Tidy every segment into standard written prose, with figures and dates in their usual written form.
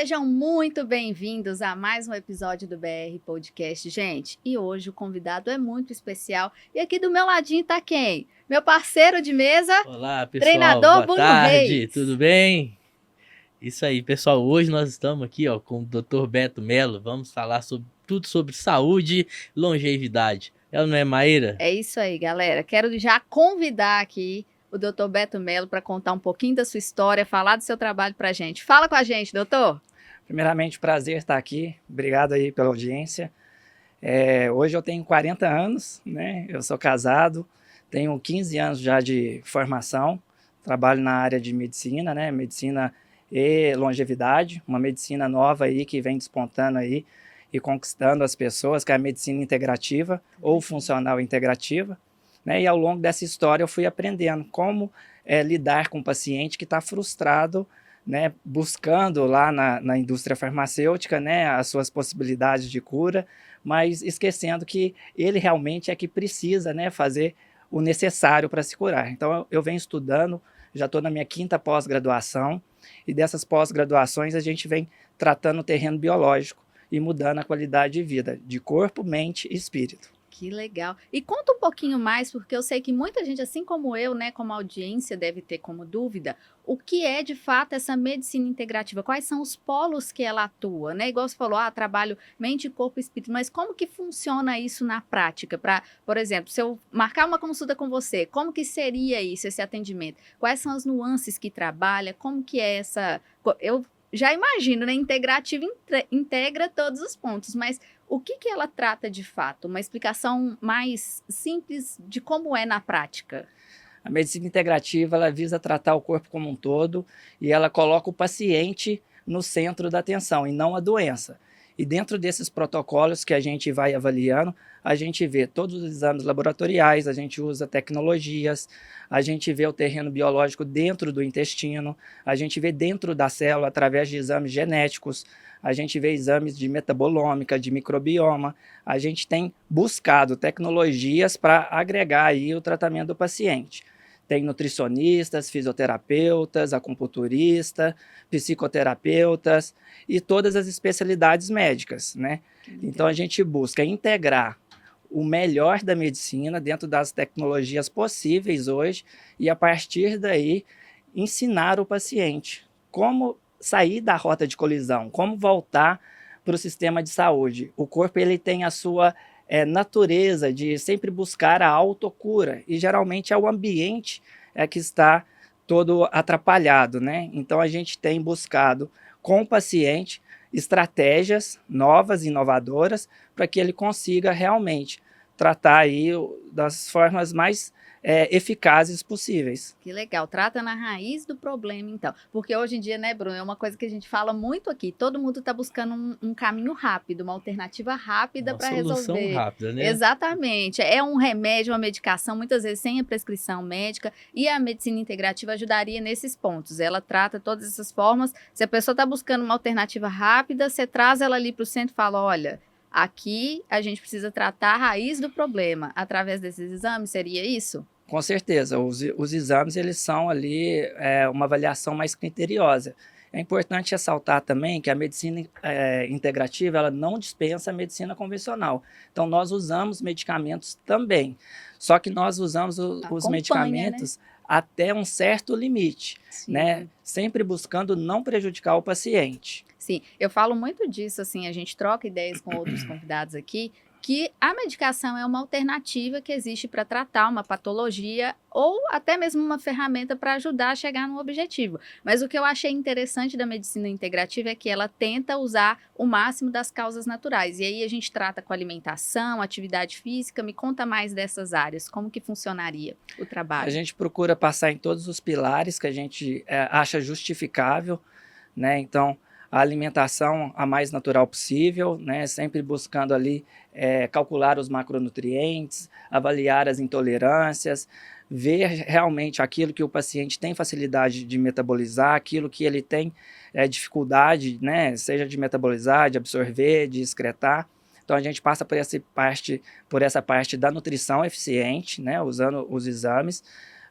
Sejam muito bem-vindos a mais um episódio do BR Podcast, gente. E hoje o convidado é muito especial. E aqui do meu ladinho tá quem? Meu parceiro de mesa, Olá, pessoal. treinador Boa Bruno tarde. Reis. Tudo bem? Isso aí, pessoal. Hoje nós estamos aqui, com o Dr. Beto Melo. Vamos falar sobre tudo sobre saúde e longevidade. Ela não é Maíra? É isso aí, galera. Quero já convidar aqui o Dr. Beto Melo para contar um pouquinho da sua história, falar do seu trabalho pra gente. Fala com a gente, doutor. Primeiramente, prazer estar aqui. Obrigado aí pela audiência. Hoje eu tenho 40 anos, né? Eu sou casado, tenho 15 anos já de formação, trabalho na área de medicina, né? Medicina e longevidade, uma medicina nova aí que vem despontando aí e conquistando as pessoas, que é a medicina integrativa ou funcional integrativa, né? E ao longo dessa história eu fui aprendendo como lidar com um paciente que está frustrado, né, buscando lá na indústria farmacêutica, né, as suas possibilidades de cura, mas esquecendo que ele realmente é que precisa, né, fazer o necessário para se curar. Então, eu venho estudando, já estou na minha 5ª pós-graduação, e dessas pós-graduações a gente vem tratando o terreno biológico e mudando a qualidade de vida, de corpo, mente e espírito. Que legal. E conta um pouquinho mais, porque eu sei que muita gente, assim como eu, né, como audiência, deve ter como dúvida, o que é de fato essa medicina integrativa? Quais são os polos que ela atua, né? Igual você falou, trabalho mente, corpo e espírito, mas como que funciona isso na prática? Para, por exemplo, se eu marcar uma consulta com você, como que seria isso, esse atendimento? Quais são as nuances que trabalha? Como que é essa... Eu já imagino, né? Integrativa integra todos os pontos, mas o que ela trata de fato? Uma explicação mais simples de como é na prática. A medicina integrativa, ela visa tratar o corpo como um todo e ela coloca o paciente no centro da atenção e não a doença. E dentro desses protocolos que a gente vai avaliando, a gente vê todos os exames laboratoriais, a gente usa tecnologias, a gente vê o terreno biológico dentro do intestino, a gente vê dentro da célula através de exames genéticos, a gente vê exames de metabolômica, de microbioma, a gente tem buscado tecnologias para agregar aí o tratamento do paciente. Tem nutricionistas, fisioterapeutas, acupunturista, psicoterapeutas e todas as especialidades médicas, né? Então a gente busca integrar o melhor da medicina dentro das tecnologias possíveis hoje e a partir daí ensinar o paciente como sair da rota de colisão, como voltar para o sistema de saúde. O corpo ele tem a sua natureza de sempre buscar a autocura e geralmente é o ambiente que está todo atrapalhado, né? Então a gente tem buscado com o paciente estratégias novas, inovadoras, para que ele consiga realmente tratar aí das formas mais eficazes possíveis. Que legal, trata na raiz do problema, então. Porque hoje em dia, né, Bruno, é uma coisa que a gente fala muito aqui, todo mundo está buscando um caminho rápido, uma alternativa rápida para resolver. Uma solução rápida, né? Exatamente, é um remédio, uma medicação, muitas vezes sem a prescrição médica, e a medicina integrativa ajudaria nesses pontos. Ela trata todas essas formas, se a pessoa está buscando uma alternativa rápida, você traz ela ali para o centro e fala, olha... Aqui a gente precisa tratar a raiz do problema. Através desses exames, seria isso? Com certeza, os exames eles são ali uma avaliação mais criteriosa. É importante ressaltar também que a medicina integrativa ela não dispensa a medicina convencional. Então, nós usamos medicamentos também. Só que nós usamos os medicamentos, né, até um certo limite, né? Sempre buscando não prejudicar o paciente. Sim, eu falo muito disso, assim, a gente troca ideias com outros convidados aqui, que a medicação é uma alternativa que existe para tratar uma patologia ou até mesmo uma ferramenta para ajudar a chegar no objetivo. Mas o que eu achei interessante da medicina integrativa é que ela tenta usar o máximo das causas naturais. E aí a gente trata com alimentação, atividade física. Me conta mais dessas áreas, como que funcionaria o trabalho? A gente procura passar em todos os pilares que a gente acha justificável, né? Então, a alimentação a mais natural possível, né? Sempre buscando ali calcular os macronutrientes, avaliar as intolerâncias, ver realmente aquilo que o paciente tem facilidade de metabolizar, aquilo que ele tem dificuldade, né? Seja de metabolizar, de absorver, de excretar. Então a gente passa por essa parte da nutrição eficiente, né? Usando os exames.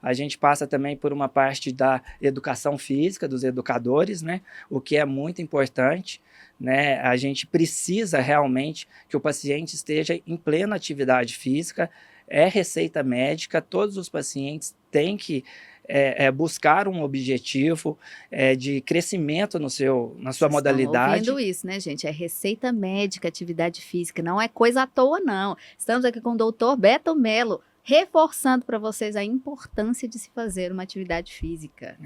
A gente passa também por uma parte da educação física, dos educadores, né? O que é muito importante, né? A gente precisa realmente que o paciente esteja em plena atividade física, é receita médica, todos os pacientes têm que buscar um objetivo de crescimento na sua Vocês estão modalidade. ouvindo isso, né, gente? É receita médica, atividade física, não é coisa à toa, não. Estamos aqui com o doutor Beto Mello, reforçando para vocês a importância de se fazer uma atividade física.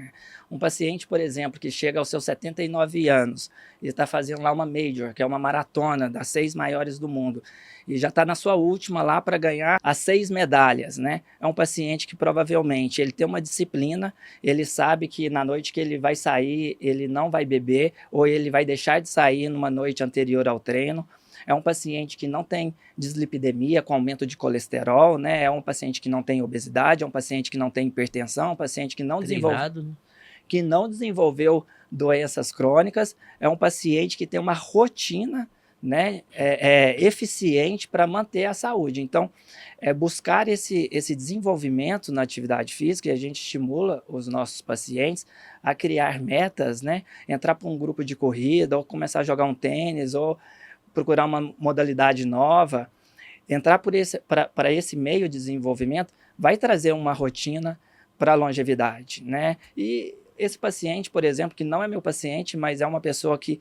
Um paciente, por exemplo, que chega aos seus 79 anos e está fazendo lá uma major, que é uma maratona das 6 maiores do mundo, e já está na sua última lá para ganhar as 6 medalhas, né? É um paciente que provavelmente ele tem uma disciplina, ele sabe que na noite que ele vai sair, ele não vai beber, ou ele vai deixar de sair numa noite anterior ao treino. É um paciente que não tem dislipidemia com aumento de colesterol, né? É um paciente que não tem obesidade, é um paciente que não tem hipertensão, é um paciente que não desenvolveu doenças crônicas, é um paciente que tem uma rotina, né, eficiente para manter a saúde. Então, buscar esse desenvolvimento na atividade física, e a gente estimula os nossos pacientes a criar metas, né, entrar para um grupo de corrida, ou começar a jogar um tênis, ou procurar uma modalidade nova, entrar para esse meio de desenvolvimento, vai trazer uma rotina para a longevidade, né? E esse paciente, por exemplo, que não é meu paciente, mas é uma pessoa que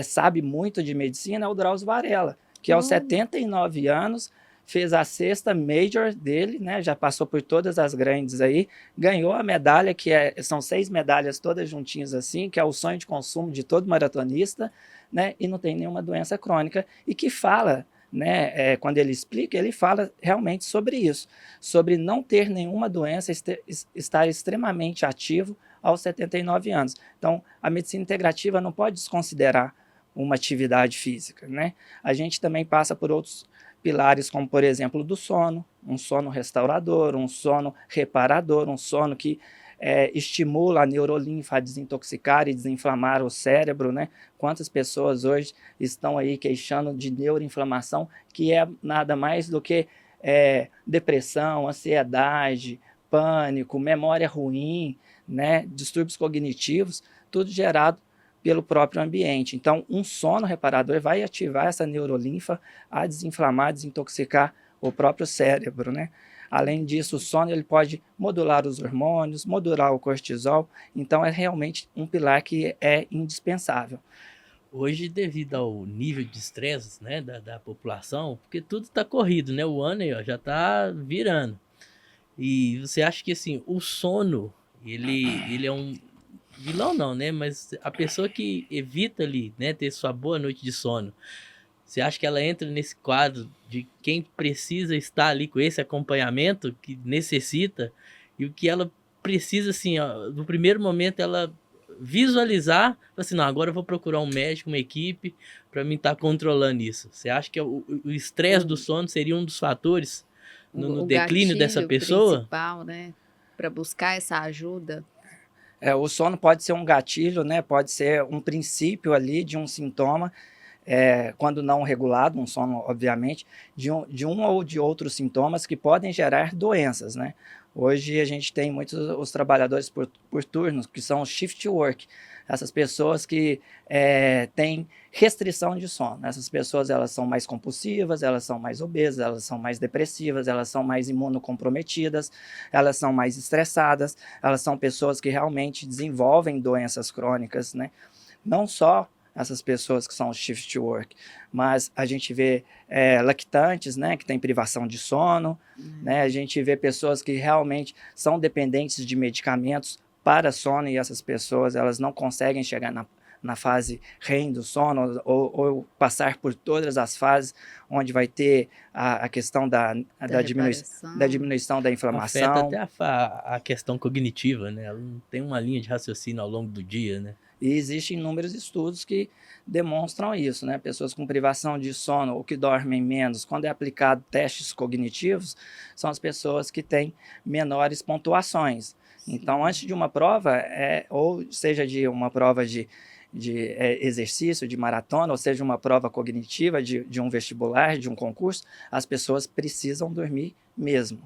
sabe muito de medicina, é o Drauzio Varela, que aos 79 anos fez a 6ª major dele, né? Já passou por todas as grandes aí, ganhou a medalha, são 6 medalhas todas juntinhas assim, que é o sonho de consumo de todo maratonista, né? E não tem nenhuma doença crônica, e que fala, né, quando ele explica, ele fala realmente sobre isso, sobre não ter nenhuma doença, estar extremamente ativo aos 79 anos. Então, a medicina integrativa não pode desconsiderar uma atividade física, né? A gente também passa por outros pilares, como, por exemplo, do sono, um sono restaurador, um sono reparador, um sono que estimula a neurolinfa a desintoxicar e desinflamar o cérebro, né? Quantas pessoas hoje estão aí queixando de neuroinflamação, que é nada mais do que depressão, ansiedade, pânico, memória ruim, né? Distúrbios cognitivos, tudo gerado pelo próprio ambiente. Então, um sono reparador vai ativar essa neurolinfa a desinflamar, desintoxicar o próprio cérebro, né? Além disso, o sono ele pode modular os hormônios, modular o cortisol, então é realmente um pilar que é indispensável. Hoje, devido ao nível de estresse, né, da população, porque tudo está corrido, né? O ano aí, ó, já está virando. E você acha que assim, o sono, ele é um vilão não, né? Mas a pessoa que evita ali, né, ter sua boa noite de sono, você acha que ela entra nesse quadro de quem precisa estar ali com esse acompanhamento que necessita, e o que ela precisa, assim, ó, no primeiro momento ela visualizar, assim, não, agora eu vou procurar um médico, uma equipe, para mim estar controlando isso. Você acha que o estresse do sono seria um dos fatores no declínio dessa pessoa? Principal, né, para buscar essa ajuda? O sono pode ser um gatilho, né? Pode ser um princípio ali de um sintoma, quando não regulado, um sono, obviamente, de um ou de outros sintomas que podem gerar doenças, né? Hoje a gente tem muitos os trabalhadores por turnos, que são shift work, essas pessoas que têm restrição de sono. Essas pessoas elas são mais compulsivas, elas são mais obesas, elas são mais depressivas, elas são mais imunocomprometidas, elas são mais estressadas, elas são pessoas que realmente desenvolvem doenças crônicas, né? Não só essas pessoas que são shift work, mas a gente vê lactantes, né, que tem privação de sono, né, a gente vê pessoas que realmente são dependentes de medicamentos para sono, e essas pessoas elas não conseguem chegar na fase REM do sono, ou passar por todas as fases, onde vai ter a questão da diminuição da inflamação. Afeta até a questão cognitiva, né? Ela não tem uma linha de raciocínio ao longo do dia, né? E existem inúmeros estudos que demonstram isso, né? Pessoas com privação de sono ou que dormem menos, quando é aplicado testes cognitivos, são as pessoas que têm menores pontuações. Então, antes de uma prova, ou seja de uma prova de exercício, de maratona, ou seja uma prova cognitiva de um vestibular, de um concurso, as pessoas precisam dormir mesmo.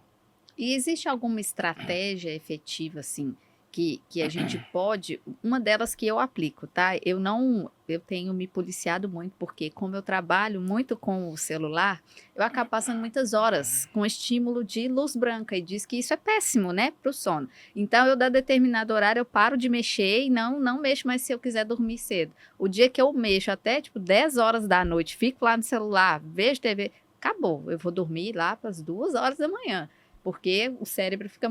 E existe alguma estratégia efetiva, assim, que a gente pode, uma delas que eu aplico, tá? Eu tenho me policiado muito, porque como eu trabalho muito com o celular, eu acabo passando muitas horas com estímulo de luz branca e diz que isso é péssimo, né, para o sono. Então eu, dá determinado horário, eu paro de mexer e não mexo mais se eu quiser dormir cedo. O dia que eu mexo até, tipo, 10 horas da noite, fico lá no celular, vejo TV, acabou. Eu vou dormir lá para as 2 horas da manhã, porque o cérebro fica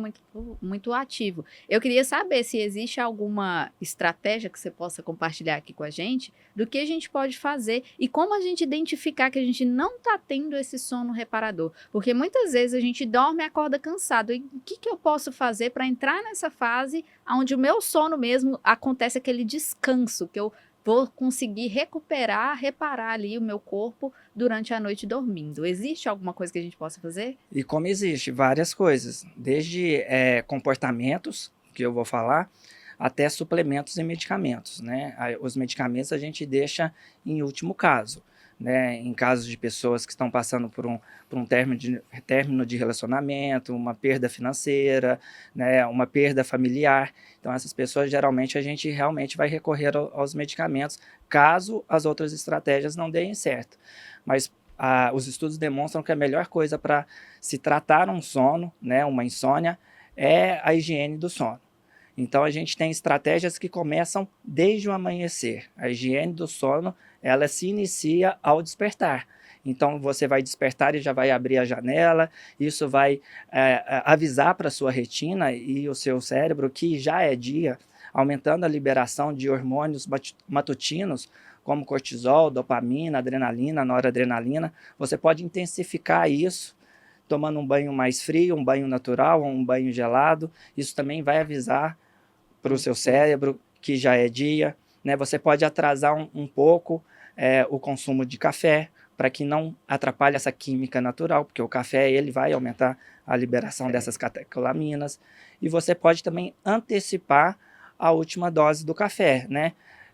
muito ativo. Eu queria saber se existe alguma estratégia que você possa compartilhar aqui com a gente, do que a gente pode fazer e como a gente identificar que a gente não está tendo esse sono reparador. Porque muitas vezes a gente dorme e acorda cansado. E o que eu posso fazer para entrar nessa fase onde o meu sono mesmo acontece aquele descanso, que eu vou conseguir recuperar, reparar ali o meu corpo durante a noite dormindo? Existe alguma coisa que a gente possa fazer? E como existe várias coisas, desde comportamentos, que eu vou falar, até suplementos e medicamentos, né? Os medicamentos a gente deixa em último caso, né? Em casos de pessoas que estão passando por um término de relacionamento, uma perda financeira, né? Uma perda familiar. Então, essas pessoas, geralmente, a gente realmente vai recorrer aos medicamentos, caso as outras estratégias não deem certo. Mas os estudos demonstram que a melhor coisa para se tratar um sono, né, uma insônia, é a higiene do sono. Então, a gente tem estratégias que começam desde o amanhecer. A higiene do sono, ela se inicia ao despertar. Então, você vai despertar e já vai abrir a janela, isso vai avisar para a sua retina e o seu cérebro que já é dia, aumentando a liberação de hormônios matutinos, como cortisol, dopamina, adrenalina, noradrenalina. Você pode intensificar isso tomando um banho mais frio, um banho natural ou um banho gelado. Isso também vai avisar para o seu cérebro que já é dia, né? Você pode atrasar um pouco o consumo de café, para que não atrapalhe essa química natural, porque o café ele vai aumentar a liberação dessas catecolaminas. E você pode também antecipar a última dose do café, né?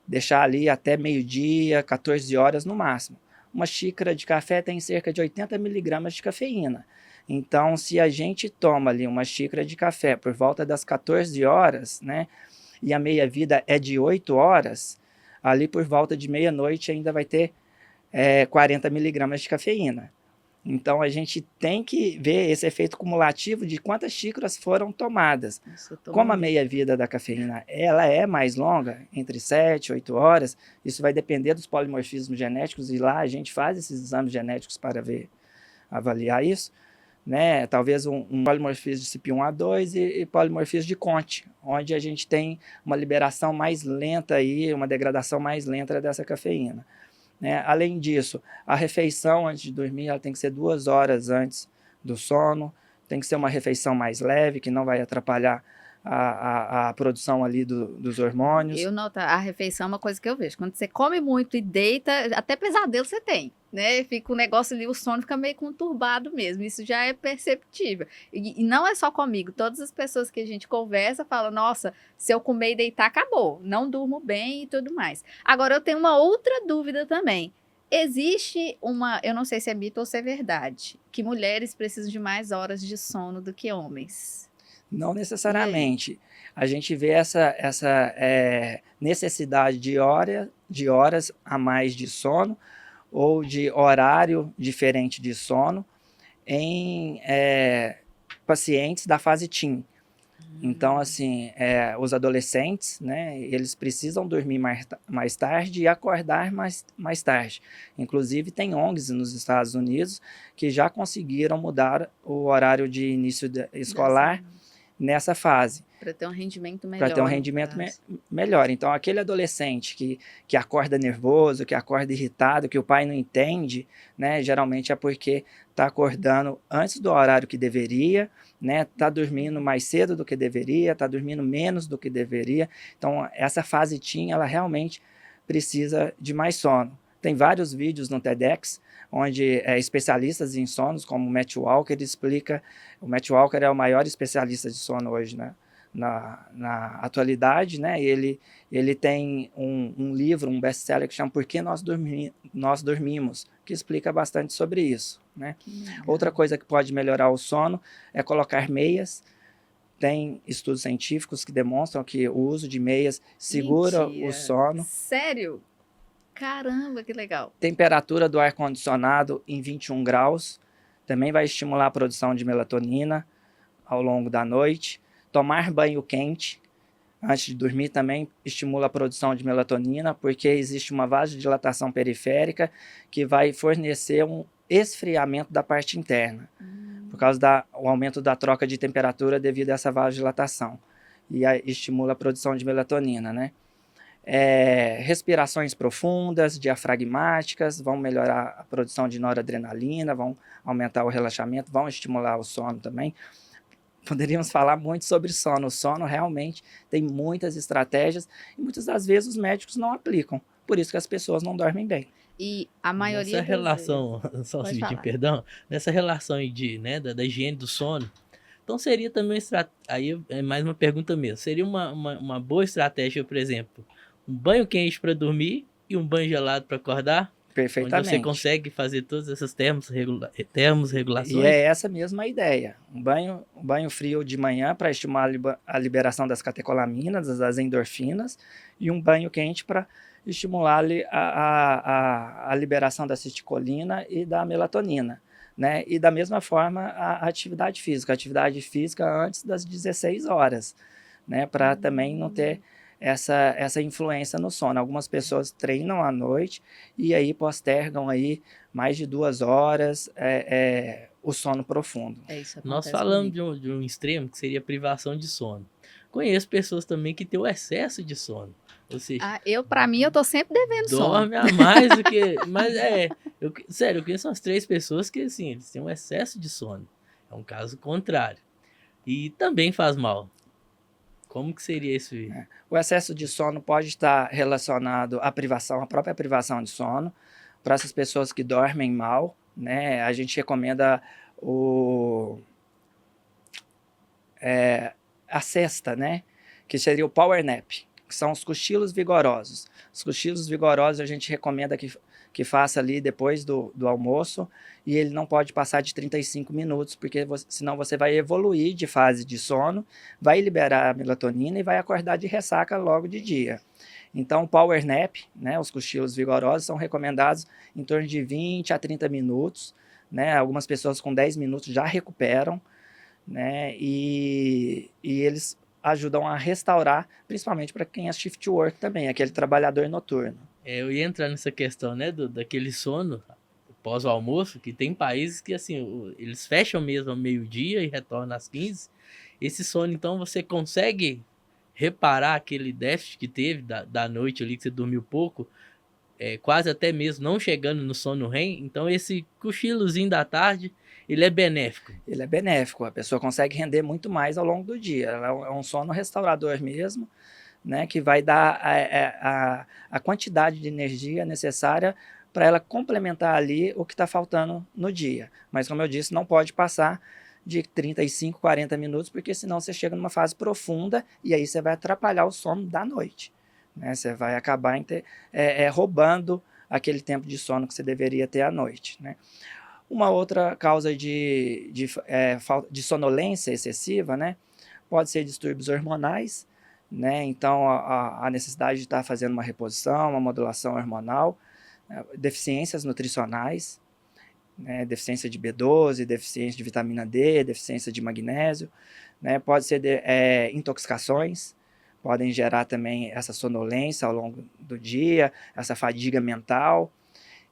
Deixar ali até meio-dia, 14 horas no máximo. Uma xícara de café tem cerca de 80 miligramas de cafeína. Então, se a gente toma ali uma xícara de café por volta das 14 horas, né, e a meia-vida é de 8 horas, ali por volta de meia-noite ainda vai ter 40 miligramas de cafeína. Então, a gente tem que ver esse efeito cumulativo de quantas xícaras foram tomadas. Como a meia-vida da cafeína ela é mais longa, entre 7 e 8 horas, isso vai depender dos polimorfismos genéticos, e lá a gente faz esses exames genéticos para avaliar isso, né? Talvez um polimorfismo de CYP1A2 e polimorfismo de Conte, onde a gente tem uma liberação mais lenta, uma degradação mais lenta dessa cafeína. Né? Além disso, a refeição antes de dormir ela tem que ser 2 horas antes do sono, tem que ser uma refeição mais leve, que não vai atrapalhar a produção ali dos hormônios. Eu noto, a refeição é uma coisa que eu vejo. Quando você come muito e deita, até pesadelo você tem, né? Fica o negócio ali, o sono fica meio conturbado mesmo. Isso já é perceptível. E não é só comigo. Todas as pessoas que a gente conversa falam, nossa, se eu comer e deitar, acabou. Não durmo bem e tudo mais. Agora, eu tenho uma outra dúvida também. Existe eu não sei se é mito ou se é verdade, que mulheres precisam de mais horas de sono do que homens. Não necessariamente. A gente vê essa necessidade de horas a mais de sono ou de horário diferente de sono em pacientes da fase teen. Então, assim, os adolescentes, né, eles precisam dormir mais tarde e acordar mais tarde. Inclusive, tem ONGs nos Estados Unidos que já conseguiram mudar o horário de início escolar nessa fase. Para ter um rendimento melhor. Para ter um rendimento melhor. Então, aquele adolescente que acorda nervoso, que acorda irritado, que o pai não entende, né, geralmente é porque está acordando antes do horário que deveria, né, está dormindo mais cedo do que deveria, está dormindo menos do que deveria. Então, essa fase teen, ela realmente precisa de mais sono. Tem vários vídeos no TEDx, onde especialistas em sonos, como o Matt Walker, explica. O Matt Walker é o maior especialista de sono hoje, né, na atualidade, né? Ele tem um livro, um best-seller que chama Por que nós dormimos, que explica bastante sobre isso, né? Outra coisa que pode melhorar o sono é colocar meias. Tem estudos científicos que demonstram que o uso de meias segura o sono. Sério? Caramba, que legal. Temperatura do ar-condicionado em 21 graus também vai estimular a produção de melatonina ao longo da noite. Tomar banho quente antes de dormir também estimula a produção de melatonina, porque existe uma vasodilatação periférica que vai fornecer um esfriamento da parte interna, por causa do aumento da troca de temperatura devido a essa vasodilatação. E estimula a produção de melatonina, né? Respirações profundas, diafragmáticas, vão melhorar a produção de noradrenalina, vão aumentar o relaxamento, vão estimular o sono também. Poderíamos falar muito sobre sono. O sono realmente tem muitas estratégias e muitas das vezes os médicos não aplicam. Por isso que as pessoas não dormem bem. E a maioria Nessa relação, só Pode falar. perdão, nessa relação aí da higiene do sono, então seria também, aí é mais uma pergunta mesmo, seria uma boa estratégia, por exemplo, um banho quente para dormir e um banho gelado para acordar? Perfeitamente. Onde você consegue fazer todas essas termorregulações? E é essa mesma ideia. Um banho frio de manhã para estimular a liberação das catecolaminas, das endorfinas, e um banho quente para estimular a liberação da acetilcolina e da melatonina, né? E da mesma forma a atividade física antes das 16 horas, né? Para também não ter essa influência no sono. Algumas pessoas treinam à noite e aí postergam aí mais de 2 horas o sono profundo. Isso Nós acontece falamos comigo. de um extremo que seria a privação de sono. Conheço pessoas também que têm o excesso de sono. Ou seja, Pra mim, eu tô sempre devendo sono. dorme a mais do que... Mas sério, eu conheço umas 3 pessoas que, assim, eles têm um excesso de sono. É um caso contrário. E também faz mal. Como que seria isso aí? O excesso de sono pode estar relacionado à própria privação de sono. Para essas pessoas que dormem mal, né, a gente recomenda a sesta, né, que seria o power nap, que são os cochilos vigorosos. Os cochilos vigorosos a gente recomenda que faça ali depois do almoço, e ele não pode passar de 35 minutos, porque senão você vai evoluir de fase de sono, vai liberar a melatonina e vai acordar de ressaca logo de dia. Então, o power nap, né, os cochilos vigorosos, são recomendados em torno de 20 a 30 minutos, né, algumas pessoas com 10 minutos já recuperam, né, e eles ajudam a restaurar, principalmente para quem é shift work também, aquele trabalhador noturno. Eu ia entrar nessa questão, né, daquele sono pós o almoço, que tem países que, assim, eles fecham mesmo ao meio-dia e retornam às 15. Esse sono, então, você consegue reparar aquele déficit que teve da noite ali, que você dormiu pouco, quase até mesmo não chegando no sono REM. Então, esse cochilozinho da tarde, ele é benéfico. Ele é benéfico, a pessoa consegue render muito mais ao longo do dia. É um sono restaurador mesmo, né, que vai dar a quantidade de energia necessária para ela complementar ali o que está faltando no dia. Mas, como eu disse, não pode passar de 35, 40 minutos, porque senão você chega numa fase profunda e aí você vai atrapalhar o sono da noite, né? Você vai acabar roubando aquele tempo de sono que você deveria ter à noite, né? Uma outra causa de sonolência excessiva, né, pode ser distúrbios hormonais, né? Então, a necessidade de estar fazendo uma reposição, uma modulação hormonal, deficiências nutricionais, né? Deficiência de B12, deficiência de vitamina D, deficiência de magnésio, né? Pode ser intoxicações, podem gerar também essa sonolência ao longo do dia, essa fadiga mental,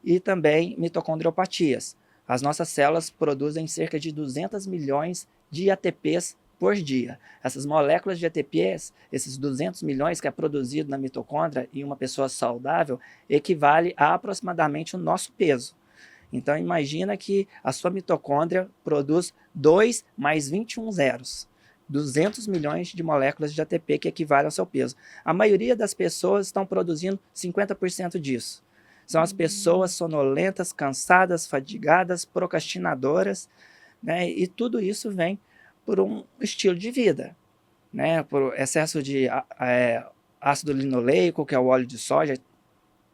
e também mitocondriopatias. As nossas células produzem cerca de 200 milhões de ATPs por dia. Essas moléculas de ATPs, esses 200 milhões que é produzido na mitocôndria em uma pessoa saudável, equivale a aproximadamente o nosso peso. Então, imagina que a sua mitocôndria produz 2 mais 21 zeros. 200 milhões de moléculas de ATP que equivale ao seu peso. A maioria das pessoas estão produzindo 50% disso. São as pessoas sonolentas, cansadas, fadigadas, procrastinadoras, né? E tudo isso vem por um estilo de vida, né, por excesso de ácido linoleico, que é o óleo de soja,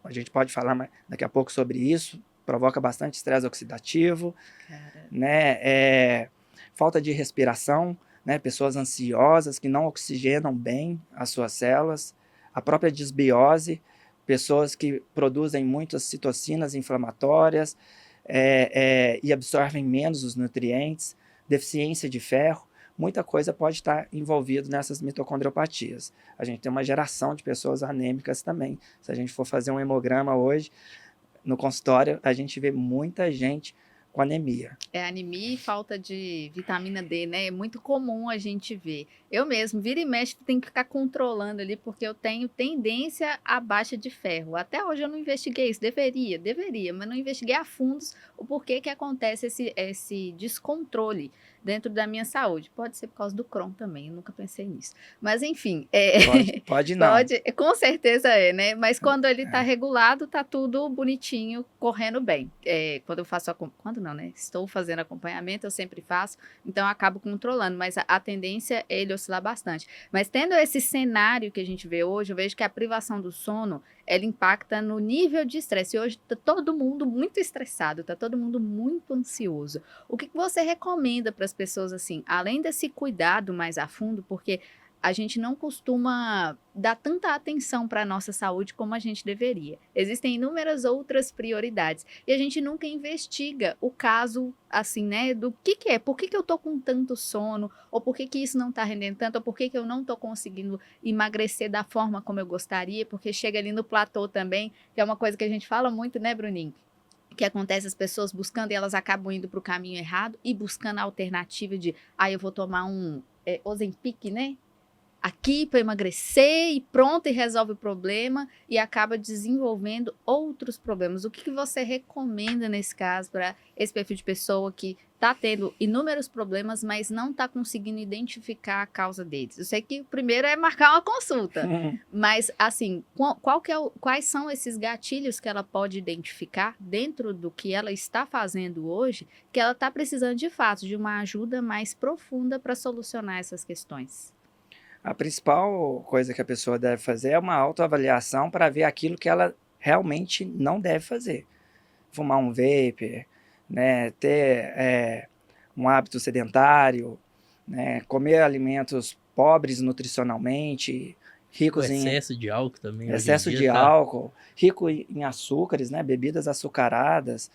a gente pode falar daqui a pouco sobre isso, provoca bastante estresse oxidativo, Cara, né, falta de respiração, né, pessoas ansiosas que não oxigenam bem as suas células, a própria desbiose, pessoas que produzem muitas citocinas inflamatórias e absorvem menos os nutrientes, deficiência de ferro, muita coisa pode estar envolvida nessas mitocondriopatias. A gente tem uma geração de pessoas anêmicas também. Se a gente for fazer um hemograma hoje, no consultório, a gente vê muita gente com anemia. é anemia e falta de vitamina D, né? É muito comum a gente ver. Eu mesmo, vira e mexe, tem que ficar controlando ali, porque eu tenho tendência à baixa de ferro. Até hoje eu não investiguei isso. Deveria, mas não investiguei a fundo o porquê que acontece esse descontrole dentro da minha saúde. Pode ser por causa do Crohn também, eu nunca pensei nisso. Mas enfim, Pode não. pode, com certeza é, né? Mas quando ele tá regulado, tá tudo bonitinho, correndo bem. Quando eu faço quando não, né? Estou fazendo acompanhamento, eu sempre faço, então eu acabo controlando, mas a tendência é ele oscilar bastante. Mas tendo esse cenário que a gente vê hoje, eu vejo que a privação do sono, ela impacta no nível de estresse. Hoje tá todo mundo muito estressado, tá todo mundo muito ansioso. O que você recomenda para as pessoas, assim, além desse cuidado mais a fundo, porque a gente não costuma dar tanta atenção para a nossa saúde como a gente deveria. Existem inúmeras outras prioridades e a gente nunca investiga o caso, assim, né, do que é, por que eu tô com tanto sono, ou por que isso não tá rendendo tanto, ou por que eu não tô conseguindo emagrecer da forma como eu gostaria, porque chega ali no platô também, que é uma coisa que a gente fala muito, né, Bruninho? Que acontece as pessoas buscando e elas acabam indo para o caminho errado e buscando a alternativa de, eu vou tomar um Ozempic, né? Aqui para emagrecer e pronto, e resolve o problema e acaba desenvolvendo outros problemas. O que você recomenda nesse caso para esse perfil de pessoa que está tendo inúmeros problemas, mas não está conseguindo identificar a causa deles? Eu sei que o primeiro é marcar uma consulta, mas assim, quais são esses gatilhos que ela pode identificar dentro do que ela está fazendo hoje, que ela está precisando de fato de uma ajuda mais profunda para solucionar essas questões? A principal coisa que a pessoa deve fazer é uma autoavaliação para ver aquilo que ela realmente não deve fazer. Fumar um vape, né, ter um hábito sedentário, né, comer alimentos pobres nutricionalmente, O ricos em excesso de álcool também hoje em excesso dia de tá. álcool, rico em açúcares, né, bebidas açucaradas.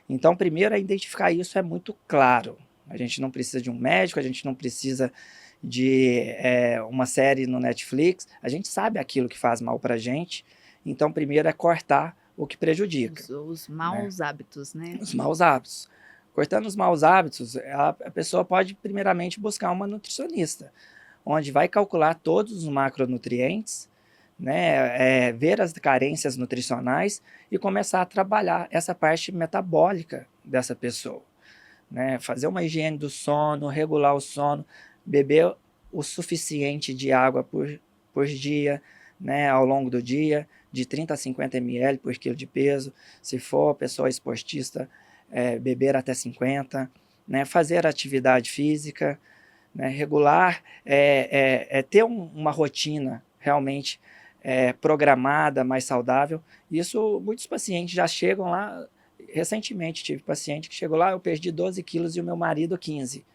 Então, primeiro, identificar isso é muito claro. A gente não precisa de um médico, a gente não precisa de uma série no Netflix. A gente sabe aquilo que faz mal para a gente. Então, primeiro é cortar o que prejudica. Os maus hábitos, né? Os maus hábitos. Cortando os maus hábitos, a pessoa pode primeiramente buscar uma nutricionista, onde vai calcular todos os macronutrientes, né, ver as carências nutricionais e começar a trabalhar essa parte metabólica dessa pessoa, né, fazer uma higiene do sono, regular o sono, beber o suficiente de água por dia, né, ao longo do dia, de 30 a 50 ml por quilo de peso, se for pessoa esportista, beber até 50, né, fazer atividade física, né, regular, ter uma rotina realmente programada, mais saudável. Isso, muitos pacientes já chegam lá. Recentemente tive paciente que chegou lá, eu perdi 12 quilos e o meu marido 15.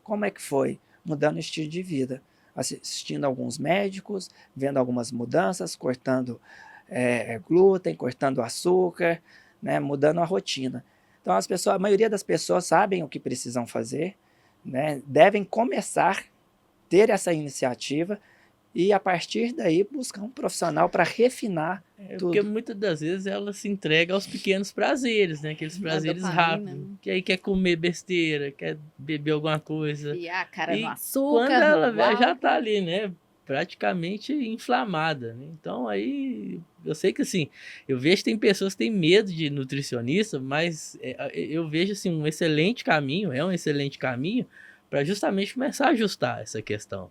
Como é que foi? Mudando o estilo de vida, assistindo alguns médicos, vendo algumas mudanças, cortando glúten, cortando açúcar, né, mudando a rotina. Então a maioria das pessoas sabem o que precisam fazer, né, devem começar a ter essa iniciativa e, a partir daí, buscar um profissional para refinar tudo. Porque muitas das vezes ela se entrega aos pequenos prazeres, né? Aqueles prazeres dopamina, rápidos. né? Que aí quer comer besteira, quer beber alguma coisa. E a cara no E açúcar, quando ela no vê, já álcool. tá ali, né? Praticamente inflamada, né? Então aí, eu sei que assim, eu vejo que tem pessoas que têm medo de nutricionista, mas eu vejo assim um excelente caminho, é um excelente caminho para justamente começar a ajustar essa questão.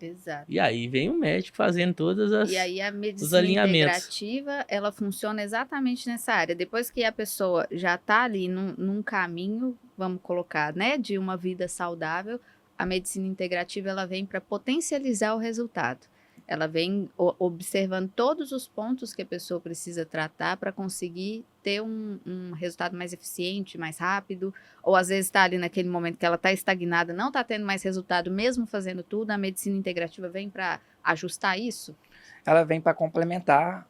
Exato. E aí vem o médico fazendo todas E aí a os medicina alinhamentos. integrativa, ela funciona exatamente nessa área. Depois que a pessoa já está ali num caminho, vamos colocar, né, de uma vida saudável, a medicina integrativa ela vem para potencializar o resultado. Ela vem observando todos os pontos que a pessoa precisa tratar para conseguir ter um resultado mais eficiente, mais rápido, ou às vezes está ali naquele momento que ela está estagnada, não está tendo mais resultado, mesmo fazendo tudo, a medicina integrativa vem para ajustar isso? Ela vem para complementar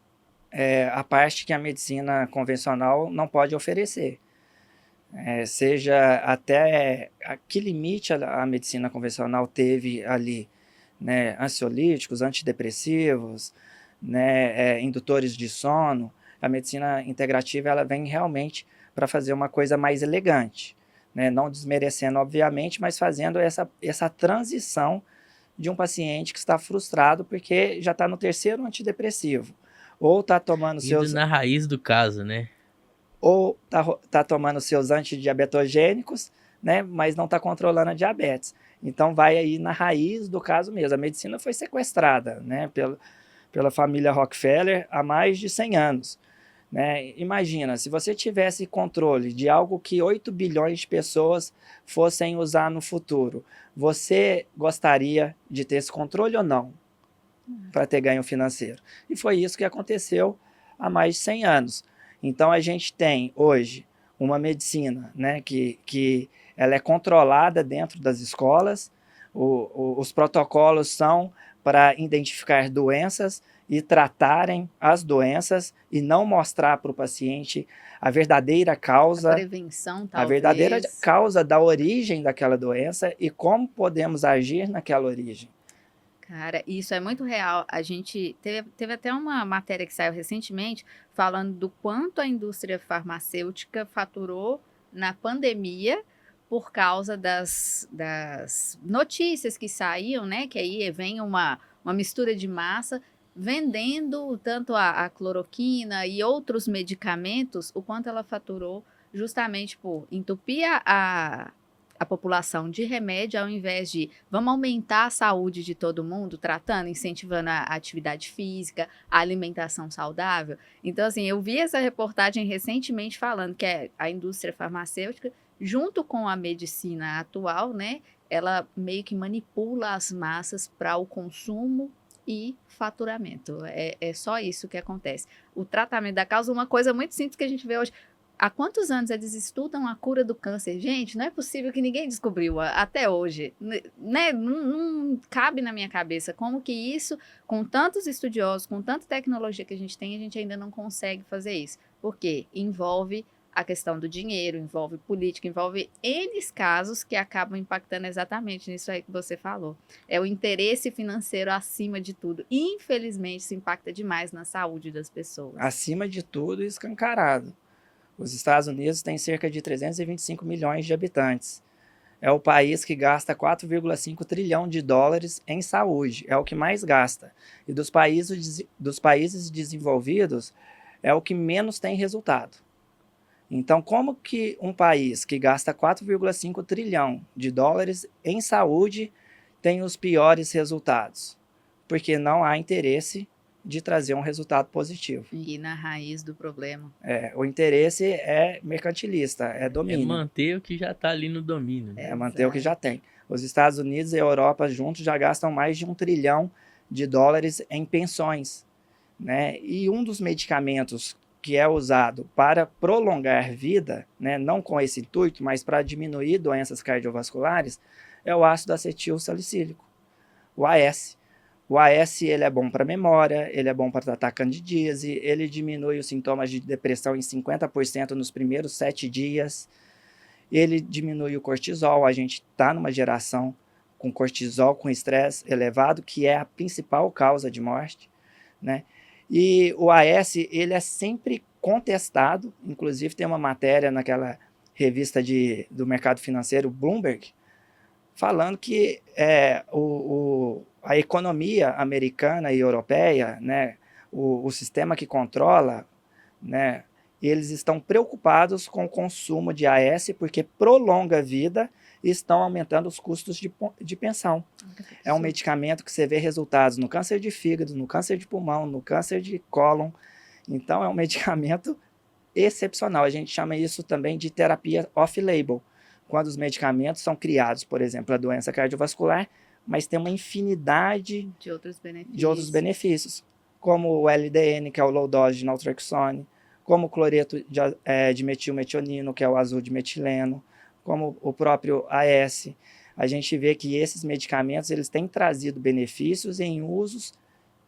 a parte que a medicina convencional não pode oferecer. Seja até a que limite a medicina convencional teve ali, né, ansiolíticos, antidepressivos, né, indutores de sono, a medicina integrativa ela vem realmente para fazer uma coisa mais elegante, né, não desmerecendo obviamente, mas fazendo essa transição de um paciente que está frustrado porque já está no terceiro antidepressivo, ou está tomando Indo na raiz do caso, né? Ou tá tomando seus antidiabetogênicos, né, mas não está controlando a diabetes. Então vai aí na raiz do caso mesmo. A medicina foi sequestrada, né, pela família Rockefeller há mais de 100 anos. Né? Imagina, se você tivesse controle de algo que 8 bilhões de pessoas fossem usar no futuro, você gostaria de ter esse controle ou não? Para ter ganho financeiro. E foi isso que aconteceu há mais de 100 anos. Então a gente tem hoje uma medicina, né, que ela é controlada dentro das escolas, os protocolos são para identificar doenças e tratarem as doenças e não mostrar para o paciente a verdadeira causa, a prevenção, talvez. A verdadeira causa da origem daquela doença e como podemos agir naquela origem. Cara, isso é muito real. A gente teve até uma matéria que saiu recentemente falando do quanto a indústria farmacêutica faturou na pandemia por causa das notícias que saíam, né? Que aí vem uma mistura de massa vendendo tanto a cloroquina e outros medicamentos, o quanto ela faturou justamente por entupir a população de remédio, ao invés de vamos aumentar a saúde de todo mundo, tratando, incentivando a atividade física, a alimentação saudável. Então, assim, eu vi essa reportagem recentemente falando que a indústria farmacêutica, junto com a medicina atual, né, ela meio que manipula as massas para o consumo e faturamento. É só isso que acontece. O tratamento da causa, uma coisa muito simples que a gente vê hoje. Há quantos anos eles estudam a cura do câncer? Gente, não é possível que ninguém descobriu até hoje. Né? Não cabe na minha cabeça como que isso, com tantos estudiosos, com tanta tecnologia que a gente tem, a gente ainda não consegue fazer isso. Por quê? Envolve a questão do dinheiro, envolve política, envolve N casos que acabam impactando exatamente nisso aí que você falou. É o interesse financeiro acima de tudo. Infelizmente, isso impacta demais na saúde das pessoas. Acima de tudo, escancarado. Os Estados Unidos têm cerca de 325 milhões de habitantes. É o país que gasta 4,5 trilhão de dólares em saúde. É o que mais gasta. E dos países desenvolvidos, é o que menos tem resultado. Então, como que um país que gasta 4,5 trilhão de dólares em saúde tem os piores resultados? Porque não há interesse de trazer um resultado positivo. E na raiz do problema. O interesse é mercantilista, é domínio. É manter o que já está ali no domínio. Né? É manter o que já tem. Os Estados Unidos e a Europa juntos já gastam mais de 1 trilhão de dólares em pensões. Né? E um dos medicamentos que é usado para prolongar vida, né, não com esse intuito, mas para diminuir doenças cardiovasculares, é o ácido acetil salicílico, o AS. O AS ele é bom para memória, ele é bom para tratar candidíase, ele diminui os sintomas de depressão em 50% nos primeiros 7 dias, ele diminui o cortisol. A gente está numa geração com cortisol, com estresse elevado, que é a principal causa de morte, né? E o AS ele é sempre contestado, inclusive tem uma matéria naquela revista do mercado financeiro, Bloomberg, falando que a economia americana e europeia, né, o sistema que controla, né, eles estão preocupados com o consumo de AS porque prolonga a vida e estão aumentando os custos de pensão. É um medicamento que você vê resultados no câncer de fígado, no câncer de pulmão, no câncer de cólon. Então, é um medicamento excepcional. A gente chama isso também de terapia off-label, quando os medicamentos são criados, por exemplo, a doença cardiovascular, mas tem uma infinidade de outros benefícios, como o LDN, que é o low dose de naltrexone, como o cloreto de metilmetionino, que é o azul de metileno, como o próprio AS. A gente vê que esses medicamentos eles têm trazido benefícios em usos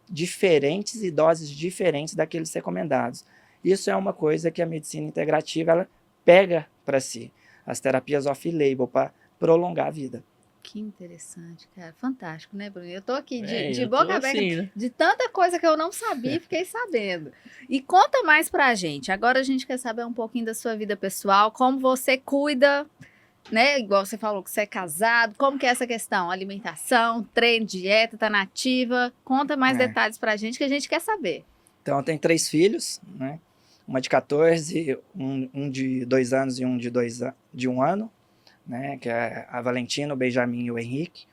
diferentes e doses diferentes daqueles recomendados. Isso é uma coisa que a medicina integrativa ela pega para si, as terapias off-label, para prolongar a vida. Que interessante, cara. Fantástico, né, Bruno? Eu tô aqui É, de eu tô boca aberta, assim, né? de tanta coisa que eu não sabia, fiquei sabendo. E conta mais pra gente. Agora a gente quer saber um pouquinho da sua vida pessoal, como você cuida, né? Igual você falou que você é casado, como que é essa questão? Alimentação, treino, dieta, tá nativa? Conta mais detalhes pra gente que a gente quer saber. Então, eu tenho 3 filhos, né? Uma de 14, um de 2 anos e um de 1 ano, né? Que é a Valentina, o Benjamin e o Henrique.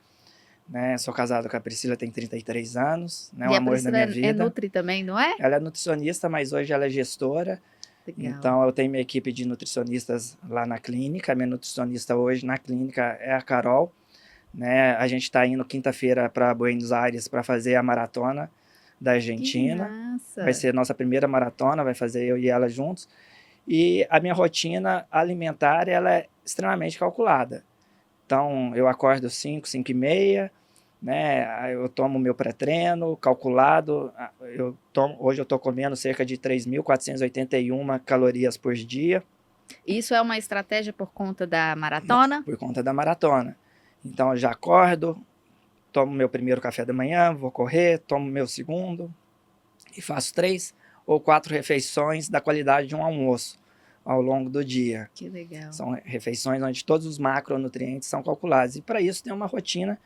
Né? Sou casado com a Priscila, tem 33 anos, né? E O a amor da Priscila minha vida. é nutri também, não é? Ela é nutricionista, mas hoje ela é gestora. Legal. Então, eu tenho minha equipe de nutricionistas lá na clínica. A minha nutricionista hoje na clínica é a Carol. Né? A gente está indo quinta-feira para Buenos Aires para fazer a maratona da Argentina. Que massa. Vai ser a nossa primeira maratona, vai fazer eu e ela juntos. E a minha rotina alimentar ela é extremamente calculada. Então, eu acordo 5 e meia, né? Eu tomo meu pré-treino calculado. Hoje eu estou comendo cerca de 3.481 calorias por dia. Isso é uma estratégia por conta da maratona? Por conta da maratona. Então, eu já acordo, tomo meu primeiro café da manhã, vou correr, tomo meu segundo e faço 3 ou 4 refeições da qualidade de um almoço ao longo do dia. Que legal. São refeições onde todos os macronutrientes são calculados. E para isso tem uma rotina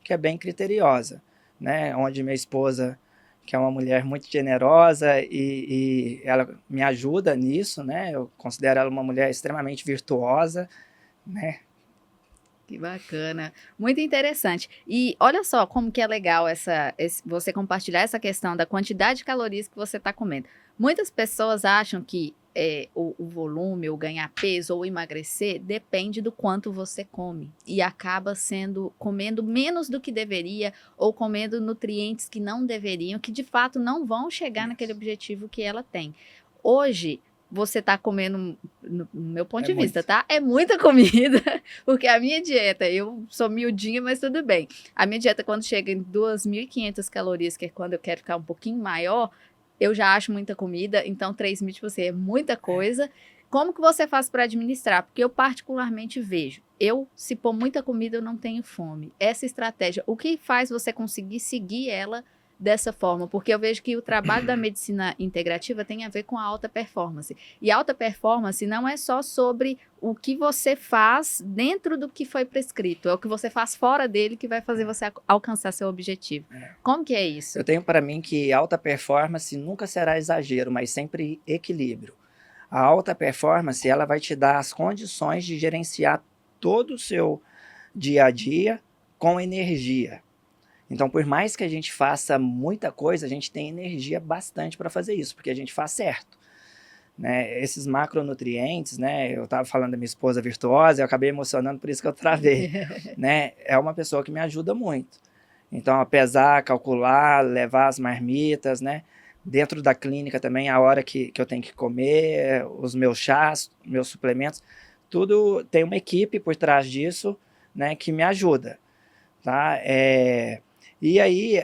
que é bem criteriosa, né? Onde minha esposa, que é uma mulher muito generosa e ela me ajuda nisso, né? Eu considero ela uma mulher extremamente virtuosa, né? Que bacana, muito interessante. E olha só como que é legal você compartilhar essa questão da quantidade de calorias que você está comendo. Muitas pessoas acham que o volume, ou ganhar peso, ou emagrecer, depende do quanto você come. E acaba comendo menos do que deveria, ou comendo nutrientes que não deveriam, que de fato não vão chegar naquele objetivo que ela tem. Hoje, você está comendo, no meu ponto de vista, tá? É muita comida, porque a minha dieta, eu sou miudinha, mas tudo bem. A minha dieta, quando chega em 2.500 calorias, que é quando eu quero ficar um pouquinho maior, eu já acho muita comida, então 3.000, tipo assim, é muita coisa. Como que você faz para administrar? Porque eu particularmente vejo, se pôr muita comida, eu não tenho fome. Essa estratégia, o que faz você conseguir seguir ela dessa forma? Porque eu vejo que o trabalho da medicina integrativa tem a ver com a alta performance. E alta performance não é só sobre o que você faz dentro do que foi prescrito, é o que você faz fora dele que vai fazer você alcançar seu objetivo. Como que é isso? Eu tenho para mim que alta performance nunca será exagero, mas sempre equilíbrio. A alta performance, ela vai te dar as condições de gerenciar todo o seu dia a dia com energia. Então, por mais que a gente faça muita coisa, a gente tem energia bastante para fazer isso, porque a gente faz certo. Né? Esses macronutrientes, né? Eu estava falando da minha esposa virtuosa, eu acabei emocionando, por isso que eu travei. Né? É uma pessoa que me ajuda muito. Então, pesar, calcular, levar as marmitas, né? Dentro da clínica também, a hora que eu tenho que comer, os meus chás, meus suplementos, tudo tem uma equipe por trás disso, né? Que me ajuda. Tá? E aí,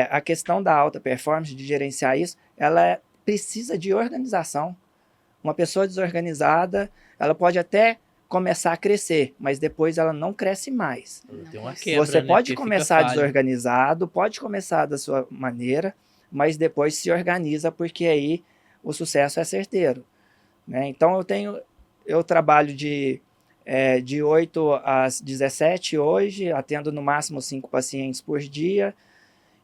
a questão da alta performance, de gerenciar isso, ela precisa de organização. Uma pessoa desorganizada, ela pode até começar a crescer, mas depois ela não cresce mais. Tem uma quebra, Você né? pode Porque começar fica falho. desorganizado, pode começar da sua maneira, mas depois se organiza, porque aí o sucesso é certeiro. Né? Então, eu trabalho de 8 às 17 hoje, atendo no máximo 5 pacientes por dia,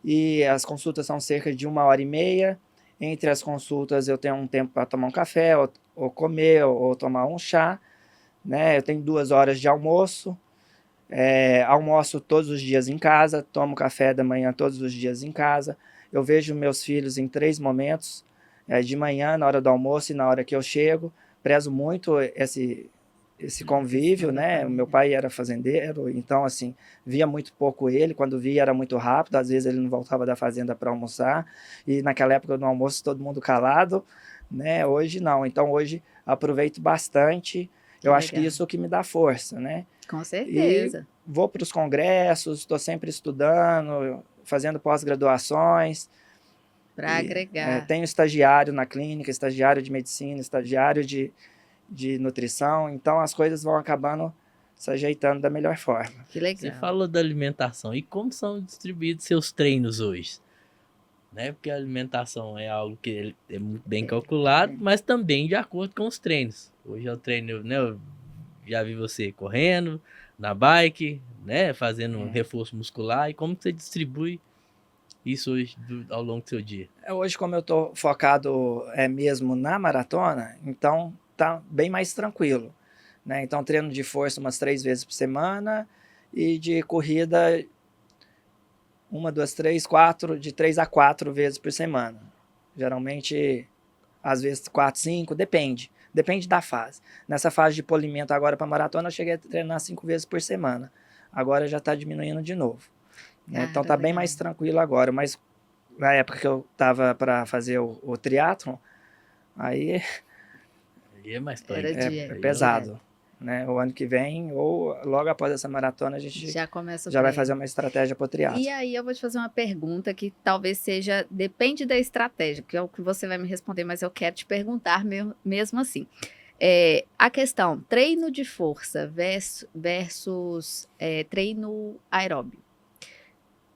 e as consultas são cerca de 1h30. Entre as consultas eu tenho um tempo para tomar um café, ou comer, ou tomar um chá. Né? Eu tenho 2 horas de almoço, almoço todos os dias em casa, tomo café da manhã todos os dias em casa. Eu vejo meus filhos em 3 momentos, de manhã, na hora do almoço e na hora que eu chego. Prezo muito esse convívio, né? O meu pai era fazendeiro, então, assim, via muito pouco ele. Quando via, era muito rápido. Às vezes, ele não voltava da fazenda para almoçar. E naquela época, no almoço, todo mundo calado, né? Hoje, não. Então, hoje, aproveito bastante. Eu acho que isso é o que me dá força, né? Com certeza. E vou para os congressos, estou sempre estudando, fazendo pós-graduações. Para agregar. Tenho estagiário na clínica, estagiário de medicina, estagiário de nutrição, então as coisas vão acabando se ajeitando da melhor forma. Que legal. Você falou da alimentação. E como são distribuídos seus treinos hoje? Né? Porque a alimentação é algo que é muito bem calculado, mas também de acordo com os treinos. Hoje eu treino, né? Eu já vi você correndo, na bike, né? Fazendo um reforço muscular. E como você distribui isso hoje ao longo do seu dia? Hoje, como eu estou focado mesmo na maratona, então tá bem mais tranquilo, né? Então treino de força umas 3 vezes por semana e de corrida 1, 2, 3, 4, de 3 a 4 vezes por semana. Geralmente, às vezes 4, 5, depende da fase. Nessa fase de polimento agora para maratona, eu cheguei a treinar 5 vezes por semana. Agora já está diminuindo de novo. Né? Então tá bem mais tranquilo agora, mas na época que eu tava para fazer o triatlon, aí é mais pesado. Né? O ano que vem, ou logo após essa maratona, a gente já vai fazer uma estratégia para o triatlo. E aí eu vou te fazer uma pergunta que talvez seja, depende da estratégia, que é o que você vai me responder, mas eu quero te perguntar mesmo assim. A questão treino de força versus treino aeróbio.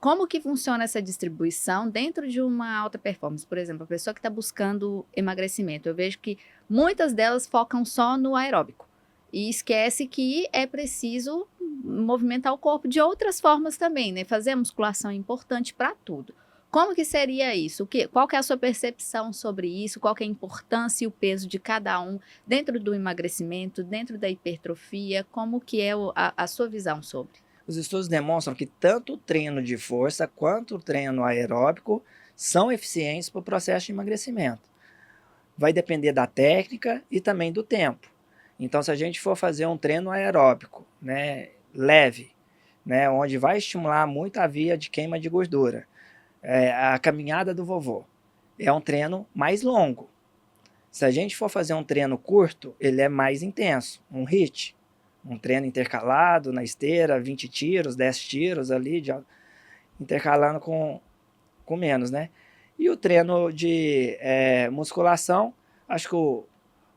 Como que funciona essa distribuição dentro de uma alta performance? Por exemplo, a pessoa que está buscando emagrecimento, eu vejo que muitas delas focam só no aeróbico e esquece que é preciso movimentar o corpo de outras formas também, né? Fazer a musculação é importante para tudo. Como que seria isso? Qual que é a sua percepção sobre isso? Qual que é a importância e o peso de cada um dentro do emagrecimento, dentro da hipertrofia? Como que é a sua visão sobre? Os estudos demonstram que tanto o treino de força quanto o treino aeróbico são eficientes para o processo de emagrecimento. Vai depender da técnica e também do tempo. Então, se a gente for fazer um treino aeróbico, né, leve, né, onde vai estimular muito a via de queima de gordura, a caminhada do vovô, é um treino mais longo. Se a gente for fazer um treino curto, ele é mais intenso, um HIIT. Um treino intercalado na esteira, 20 tiros, 10 tiros ali, intercalando com menos, né? E o treino de musculação, acho que o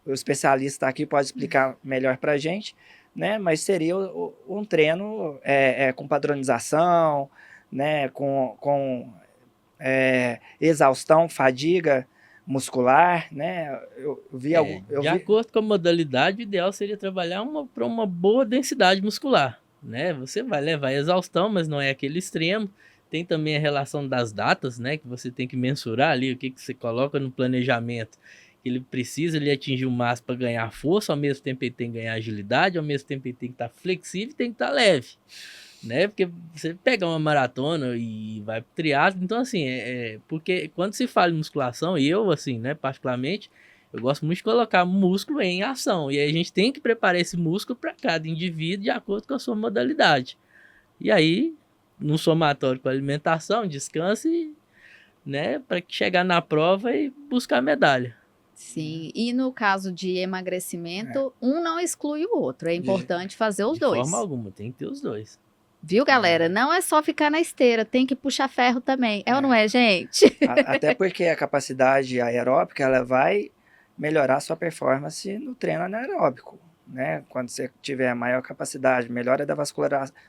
especialista aqui pode explicar melhor para a gente, né? Mas seria um treino com padronização, né? Com exaustão, fadiga muscular, né? De acordo com a modalidade, o ideal seria trabalhar para uma boa densidade muscular, né? Você vai levar a exaustão, mas não é aquele extremo. Tem também a relação das datas, né? Que você tem que mensurar ali o que você coloca no planejamento. Ele precisa atingir o máximo para ganhar força, ao mesmo tempo ele tem que ganhar agilidade, ao mesmo tempo ele tem que estar flexível e tem que estar leve. Né? Porque você pega uma maratona e vai pro triatlo, então assim, porque quando se fala em musculação, e eu assim, né, particularmente, eu gosto muito de colocar músculo em ação, e aí a gente tem que preparar esse músculo para cada indivíduo de acordo com a sua modalidade. E aí, no somatório com a alimentação, descanse, né, para chegar na prova e buscar a medalha. Sim, e no caso de emagrecimento, um não exclui o outro, é importante fazer os dois. De forma alguma, tem que ter os dois. Viu, galera? Não é só ficar na esteira, tem que puxar ferro também. Ou não é, gente? Até porque a capacidade aeróbica, ela vai melhorar a sua performance no treino anaeróbico, né? Quando você tiver maior capacidade, melhora da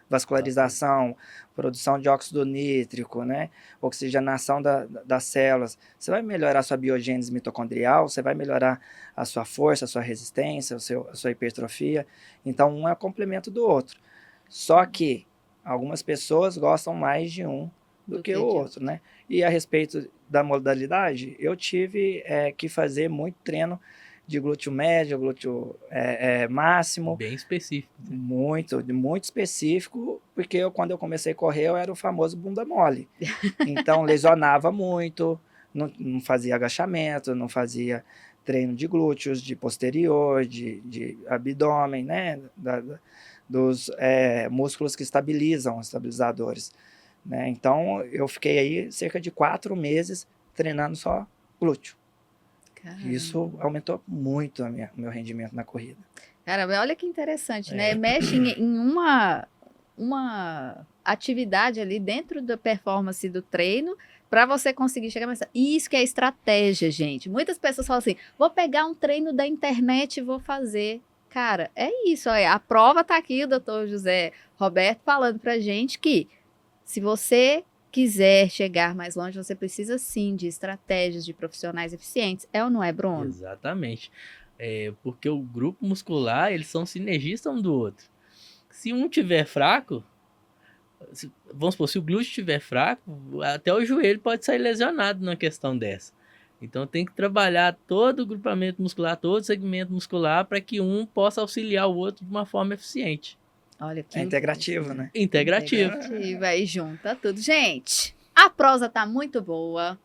vascularização, produção de óxido nítrico, né? Oxigenação das células. Você vai melhorar a sua biogênese mitocondrial, você vai melhorar a sua força, a sua resistência, a sua hipertrofia. Então, um é complemento do outro. Só que algumas pessoas gostam mais de um do que o outro, né? E a respeito da modalidade, eu tive que fazer muito treino de glúteo médio, glúteo máximo. Bem específico. Muito específico, porque quando eu comecei a correr, eu era o famoso bunda mole. Então, lesionava muito, não fazia agachamento, não fazia treino de glúteos, de posterior, de abdômen, né? Dos músculos que estabilizam, os estabilizadores. Né? Então, eu fiquei aí cerca de 4 meses treinando só glúteo. Caramba. Isso aumentou muito o meu rendimento na corrida. Caramba, olha que interessante, né? Mexe em uma atividade ali dentro da performance do treino para você conseguir chegar mais. Isso que é estratégia, gente. Muitas pessoas falam assim: vou pegar um treino da internet e vou fazer. Cara, é isso. Olha, a prova tá aqui, o Dr. José Roberto falando pra gente que se você quiser chegar mais longe, você precisa sim de estratégias, de profissionais eficientes. É ou não é, Bruno? Exatamente. Porque o grupo muscular, eles são sinergistas um do outro. Se um tiver fraco, vamos supor, se o glúteo estiver fraco, até o joelho pode sair lesionado numa questão dessa. Então tem que trabalhar todo o grupamento muscular, todo o segmento muscular, para que um possa auxiliar o outro de uma forma eficiente. Olha que integrativo, né? Integrativo. Aí junta tudo. Gente, a prosa tá muito boa,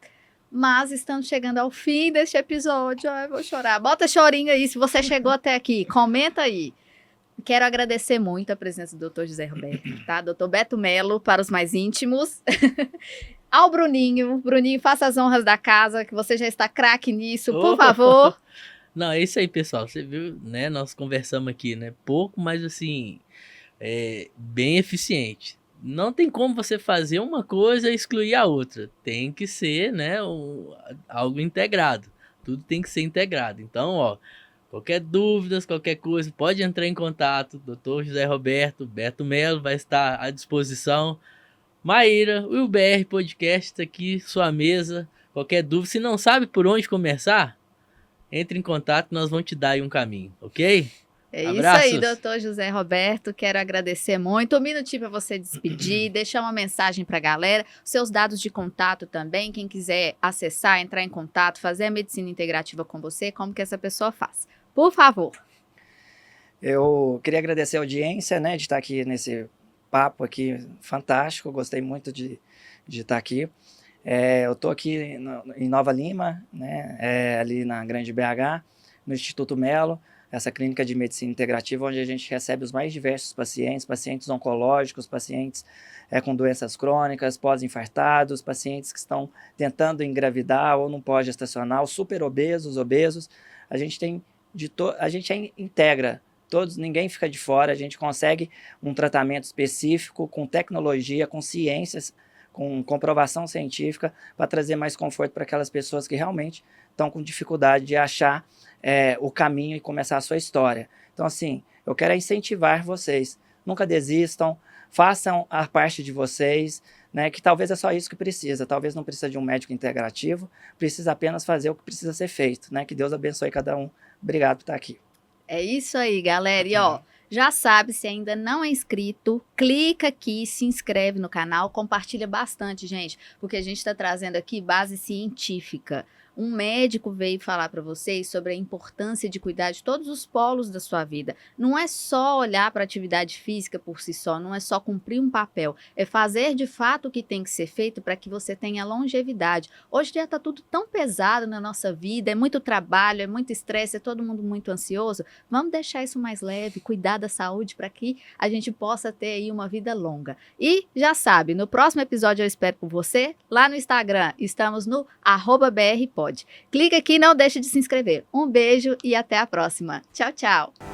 mas estamos chegando ao fim deste episódio. Ai, vou chorar. Bota chorinho aí se você chegou até aqui. Comenta aí. Quero agradecer muito a presença do Dr. José Roberto, tá? Dr. Beto Melo, para os mais íntimos. Ao Bruninho. Bruninho, faça as honras da casa, que você já está craque nisso, por favor. Não, é isso aí, pessoal. Você viu, né? Nós conversamos aqui, né? Pouco, mas assim, bem eficiente. Não tem como você fazer uma coisa e excluir a outra. Tem que ser, né? Algo integrado. Tudo tem que ser integrado. Então, ó, qualquer dúvidas, qualquer coisa, pode entrar em contato. Dr. José Roberto, Beto Melo vai estar à disposição. Maíra, o UBR Podcast está aqui, sua mesa. Qualquer dúvida, se não sabe por onde começar, entre em contato, nós vamos te dar aí um caminho, ok? É Abraços. isso aí, doutor José Roberto. Quero agradecer muito. Um minutinho para você despedir, deixar uma mensagem para a galera, seus dados de contato também. Quem quiser acessar, entrar em contato, fazer a medicina integrativa com você, como que essa pessoa faz? Por favor. Eu queria agradecer a audiência, né, de estar aqui nesse papo aqui fantástico. Gostei muito de estar aqui. Eu estou aqui em Nova Lima, né, ali na Grande BH, no Instituto Melo, essa clínica de medicina integrativa, onde a gente recebe os mais diversos pacientes, pacientes oncológicos, pacientes com doenças crônicas, pós-infartados, pacientes que estão tentando engravidar ou não pós-gestacional, super obesos. A gente tem a gente integra todos, ninguém fica de fora, a gente consegue um tratamento específico, com tecnologia, com ciências, com comprovação científica, para trazer mais conforto para aquelas pessoas que realmente estão com dificuldade de achar o caminho e começar a sua história. Então, assim, eu quero incentivar vocês, nunca desistam, façam a parte de vocês, né, que talvez é só isso que precisa, talvez não precisa de um médico integrativo, precisa apenas fazer o que precisa ser feito, né, que Deus abençoe cada um. Obrigado por estar aqui. É isso aí, galera. E ó, já sabe, se ainda não é inscrito, clica aqui, se inscreve no canal, compartilha bastante, gente, porque a gente está trazendo aqui base científica. Um médico veio falar para vocês sobre a importância de cuidar de todos os polos da sua vida. Não é só olhar para a atividade física por si só, não é só cumprir um papel, é fazer de fato o que tem que ser feito para que você tenha longevidade. Hoje em dia está tudo tão pesado na nossa vida, é muito trabalho, é muito estresse, é todo mundo muito ansioso. Vamos deixar isso mais leve, cuidar da saúde para que a gente possa ter aí uma vida longa. E já sabe, no próximo episódio eu espero por você, lá no Instagram, estamos no @brpod. Clica aqui e não deixe de se inscrever. Um beijo e até a próxima. Tchau, tchau.